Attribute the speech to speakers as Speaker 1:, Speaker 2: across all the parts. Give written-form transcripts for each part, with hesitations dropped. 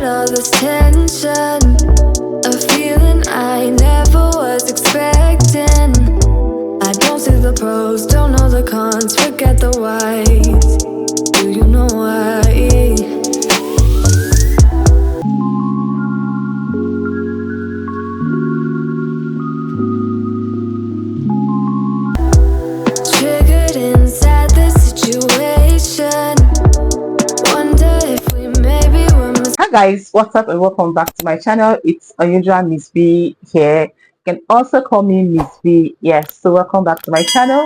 Speaker 1: got all this tension, a feeling I never was expecting. I don't see the pros, don't know the cons, forget the whys. Do you know why? Triggered inside this situation. Wonder if we maybe were
Speaker 2: Hi guys, what's up and welcome back to my channel. It's unusual Miss B here. You can also call me Miss B. Yes, so welcome back to my channel.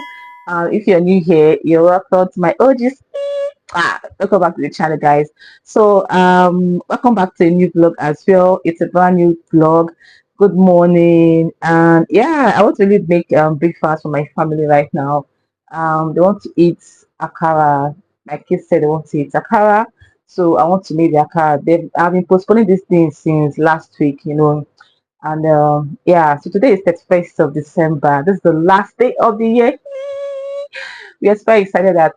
Speaker 2: If you're new here, you're welcome to my OGs. Welcome back to the channel, guys. So welcome back to a new vlog as well. It's a brand new vlog. Good morning, and yeah, I want to really make breakfast for my family right now. They want to eat akara. My kids said they want to eat akara, so I want to make the akara. I've been postponing this thing since last week, and yeah, so today is 31st of December. This is the last day of the year. We are very excited that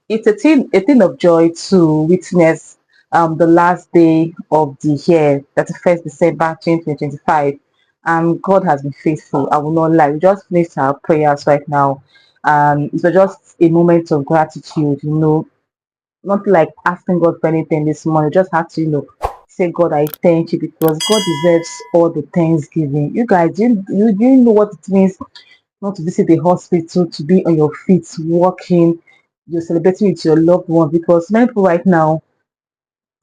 Speaker 2: it's a thing of joy to witness the last day of the year, that's the 1st December 2025. And God has been faithful. I will not lie. We just finished our prayers right now. It was just a moment of gratitude, not like asking God for anything this morning. Just had to, say, God, I thank you because God deserves all the thanksgiving. You guys, you know what it means not to visit the hospital, to be on your feet, walking, you're celebrating with your loved one, because many people right now,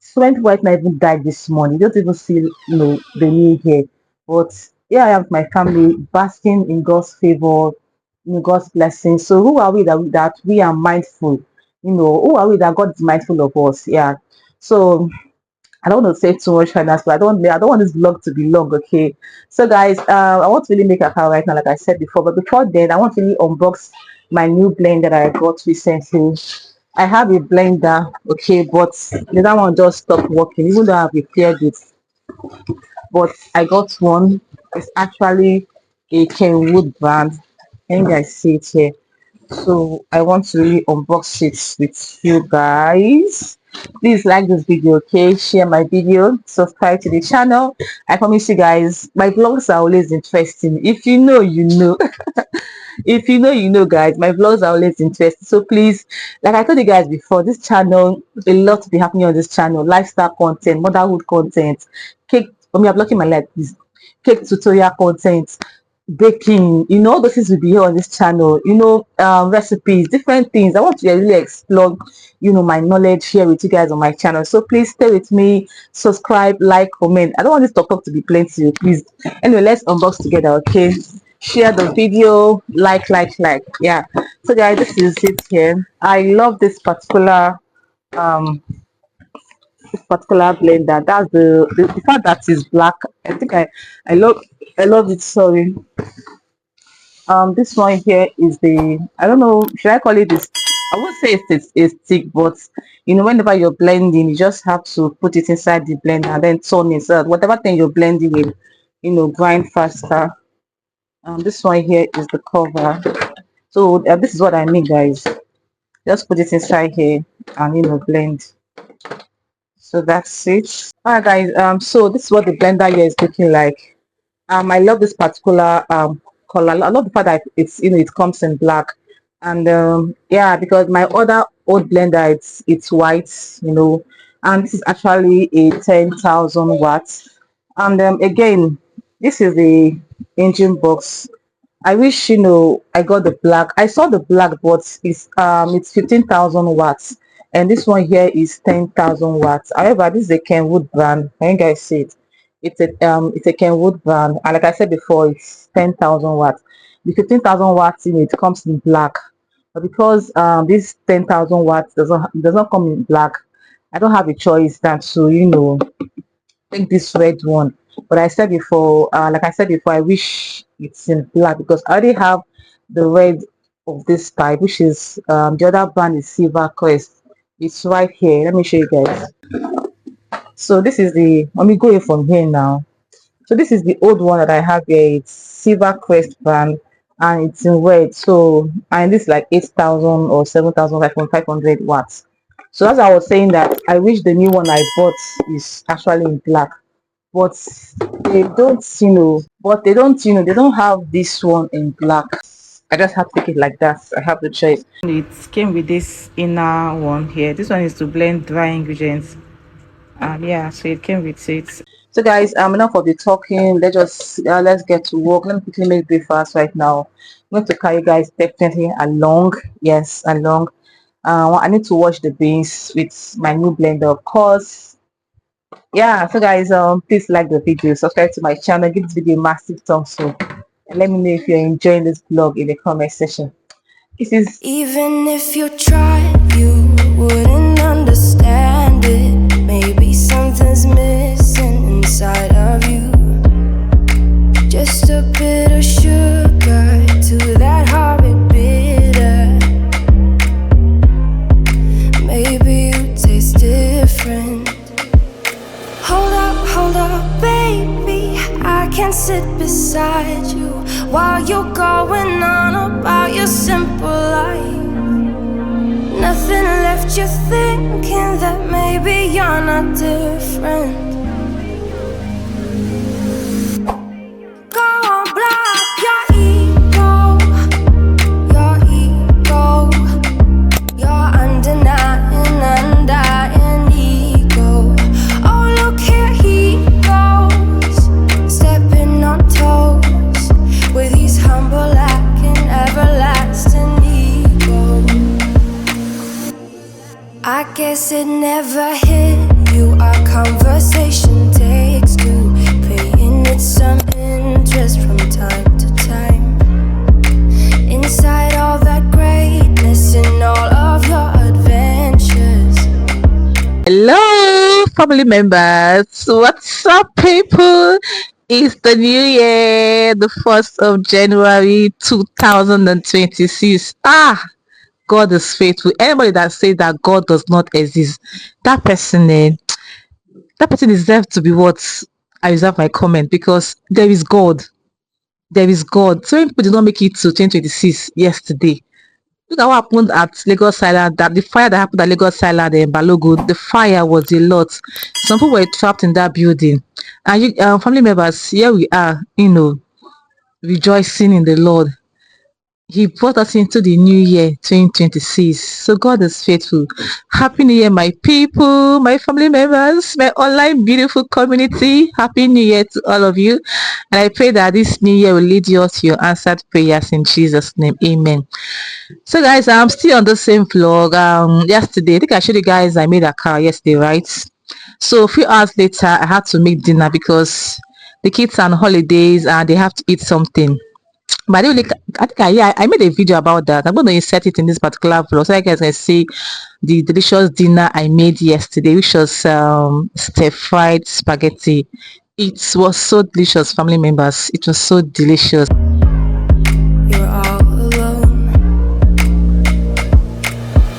Speaker 2: so many people right now even died this morning. You don't even see, the new year. But yeah, I have my family basking in God's favor, in God's blessing. So who are we that we are mindful? Who are we that God is mindful of us? Yeah. So I don't want to say too much right now, but I don't want this vlog to be long, okay? So guys, I want to really make a car right now, like I said before. But before then, I want to really unbox my new blender that I got recently. I have a blender, okay, but the other one just stopped working, even though I've repaired it. But I got one. It's actually a Kenwood brand. Can you guys see it here? So I want to really unbox it with you guys. Please like this video, okay? Share my video, subscribe to the channel. I promise you guys, my vlogs are always interesting. If you know, you know. If you know, you know, guys. My vlogs are always interesting. So please, like I told you guys before, this channel, a lot to be happening on this channel. Lifestyle content, motherhood content, cake. I mean, I'm blocking my light, please. Cake tutorial content, baking, all those things will be here on this channel, recipes, different things. I want to really explore, my knowledge here with you guys on my channel. So please stay with me, subscribe, like, comment. I don't want this talk to be plenty, please. Anyway, let's unbox together, okay? Share the video, like. Yeah. So guys, this is it here. I love um this particular blender. That's the fact that it's black. I think I love it. Sorry. This one here is the, I don't know, should I call it this? I would say it's a stick, but whenever you're blending, you just have to put it inside the blender and then turn it so that whatever thing you're blending with, grind faster. This one here is the cover. So this is what I mean, guys. Just put it inside here and blend. So that's it. All right, guys. So this is what the blender here is looking like. I love this particular color. I love the fact that it's it comes in black, and yeah, because my other old blender it's white, and this is actually a 10,000 watts. And again, this is the engine box. I wish I got the black. I saw the black, but it's 15,000 watts, and this one here is 10,000 watts. However, this is a Kenwood brand. Can you guys see it? It's a Kenwood brand, and like I said before, it's 10,000 watts. The 15,000 watts it comes in black, but because this 10,000 watts does not come in black, I don't have a choice than to take this red one. But like I said before, I wish it's in black because I already have the red of this type, which is the other brand is Silver Crest. It's right here. Let me show you guys. So this is the, let me go from here now. So this is the old one that I have here. It's Silver Crest brand and it's in red. So, and this is like 8,000 or 7,500 watts. So as I was saying that I wish the new one I bought is actually in black, but they don't, they don't have this one in black. I just have to take it like that. I have the choice. It came with this inner one here. This one is to blend dry ingredients. Yeah, so it came with it. So guys, enough of the talking. Let's get to work. Let me quickly make breakfast right now. I'm going to carry you guys definitely along. Yes, along. I need to wash the beans with my new blender, of course. Yeah, so guys, please like the video, subscribe to my channel, give this video a massive thumbs up, and let me know if you're enjoying this vlog in the comment section. This is
Speaker 1: Even if you tried, you wouldn't understand it. Maybe something's missing inside of you. Just a bit of sugar to that horrid bitter. Maybe you taste different. Hold up, baby. I can't sit beside you while you're going on about your simple life. Nothing left you thinking that maybe you're not different. Go on, blow up your ego, your undying ego. Oh, look here he goes, stepping on toes with his humble lacking everlasting ego. I guess it never hit you. Our conversation takes two, paying it some interest from time to time. Inside all that greatness and all of your adventures.
Speaker 2: hello, family members. What's up, people? It's the new year, the 1st of January 2026. God is faithful. Anybody that says that God does not exist, that person, that person deserves to be what I reserve my comment, because there is God. There is God. So many people did not make it to 2026 yesterday. Look at what happened at Lagos Island. That the fire that happened at Lagos Island in Balogun, the fire was a lot. Some people were trapped in that building. And you, family members, here we are, rejoicing in the Lord. He brought us into the new year 2026. So God is faithful. Happy New Year, my people, my family members, my online beautiful community. Happy New Year to all of you. And I pray that this new year will lead you to your answered prayers in Jesus' name. Amen. So guys, I'm still on the same vlog. Yesterday, I think I showed you guys I made a car yesterday, right? So a few hours later, I had to make dinner because the kids are on holidays and they have to eat something. But I made a video about that. I'm going to insert it in this particular vlog so you guys can see the delicious dinner I made yesterday, which was stir fried spaghetti. It was so delicious, family members. It was so delicious.
Speaker 1: You're all alone.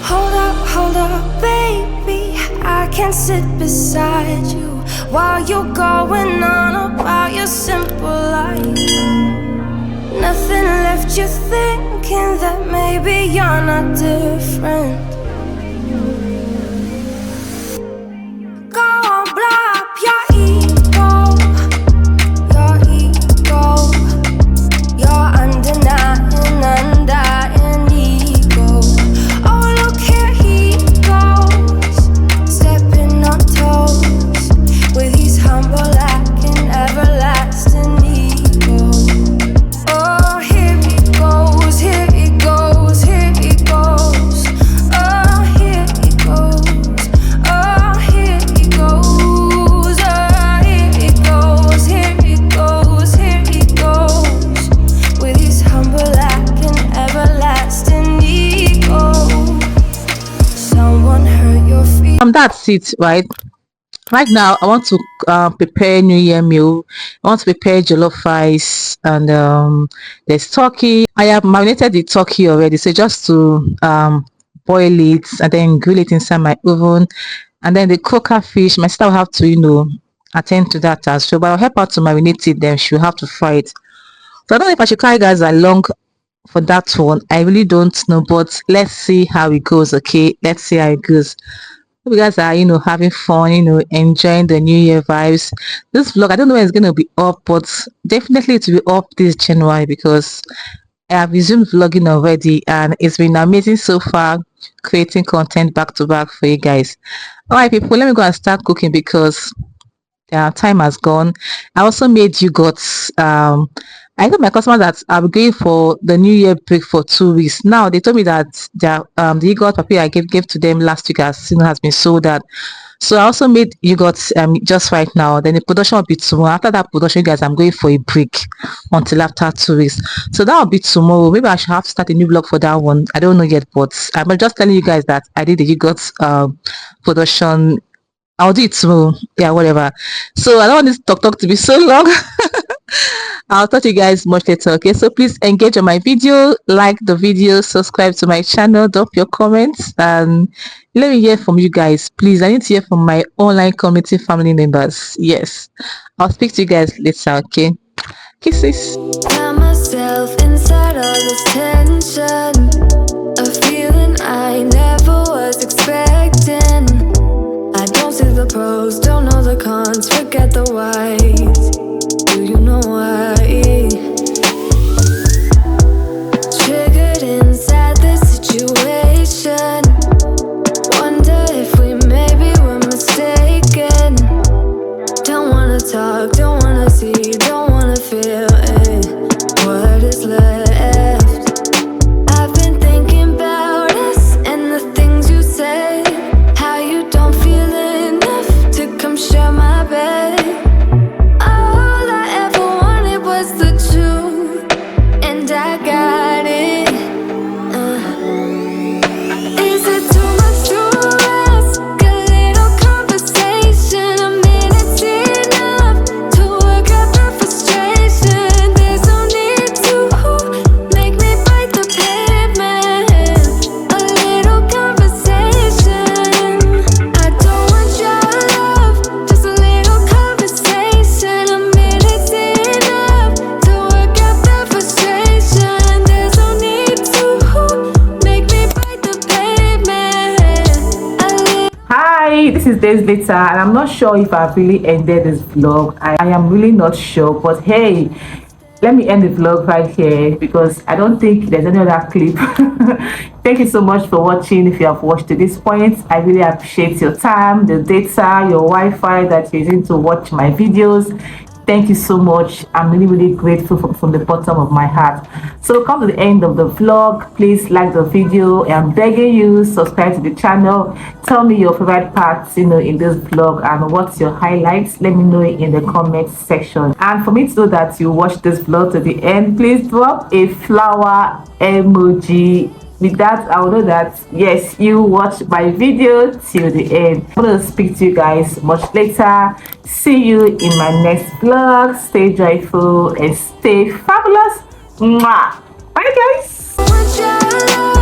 Speaker 1: Hold up, baby. I can't sit beside you while you're going on about your simple life. Nothing left you thinking that maybe you're not different. Go on, blow up your ego, your undying ego. Oh, look here he goes, stepping on toes with his humble lacking everlasting ego. Oh, here he goes, here he goes, here he goes. Oh, here he goes, oh, here he goes, oh, here he goes, here he goes, here he goes. With his humble lacking everlasting ego. Someone hurt your feelings.
Speaker 2: That's it, right? Right now I want to prepare new year meal. I want to prepare jollof rice, and there's turkey. I have marinated the turkey already, so just to boil it and then grill it inside my oven. And then the croaker fish, my sister will have to attend to that as well, but I'll help her to marinate it, then she'll have to fry it. So I don't know if I should carry guys along for that one. I really don't know, but let's see how it goes. Okay, let's see how it goes. Hope you guys are, having fun, enjoying the new year vibes. This vlog, I don't know when it's going to be up, but definitely it will be up this January because I have resumed vlogging already and it's been amazing so far, creating content back to back for you guys. All right, people, let me go and start cooking because time has gone. I also made yogurts. I told my customers that I'll be going for the New Year break for 2 weeks. Now they told me that the yogurt papier I gave to them last week has been sold out. So I also made yogurts just right now. Then the production will be tomorrow. After that production, you guys, I'm going for a break until after 2 weeks. So that will be tomorrow. Maybe I should have to start a new vlog for that one. I don't know yet, but I'm just telling you guys that I did the yogurt production. I'll do it tomorrow. Yeah, whatever. So I don't want this talk to be so long. I'll talk to you guys much later. Okay, so please engage on my video, like the video, subscribe to my channel, drop your comments, and let me hear from you guys. Please, I need to hear from my online community family members. Yes, I'll speak to you guys later. Okay, kisses.
Speaker 1: Found myself inside all this tension, a feeling I never was expecting. I don't see the pros, don't know the cons, forget the whys. Do you know why? Triggered inside this situation. Wonder if we maybe were mistaken. Don't wanna talk, don't wanna see, don't wanna feel it. What is left? I've been thinking about us and the things you say. How you don't feel enough to come share my bed. All I ever wanted was the truth, and I got it. Is it too much to ask? A little conversation, a minute's enough to work out the frustration. There's no need to make me bite the pavement. A little conversation. I don't want your love, just a little conversation. A minute's enough to work out the frustration. There's no need to make me bite the pavement. A little
Speaker 2: Hi, this is days later, and I'm not sure if I've really ended this vlog. I am really not sure, but hey, let me end the vlog right here because I don't think there's any other clip. Thank you so much for watching. If you have watched to this point, I really appreciate your time, the data, your Wi-Fi that you're using to watch my videos. Thank you so much. I'm really grateful from the bottom of my heart. So come to the end of the vlog. Please like the video. I'm begging you, subscribe to the channel. Tell me your favorite parts in this vlog and what's your highlights. Let me know it in the comments section. And for me to know that you watched this vlog to the end, please drop a flower emoji. With that, I will know that yes, you watched my video till the end. I'm going to speak to you guys much later. See you in my next vlog. Stay joyful and stay fabulous. Mwah. Bye guys.
Speaker 1: want your love.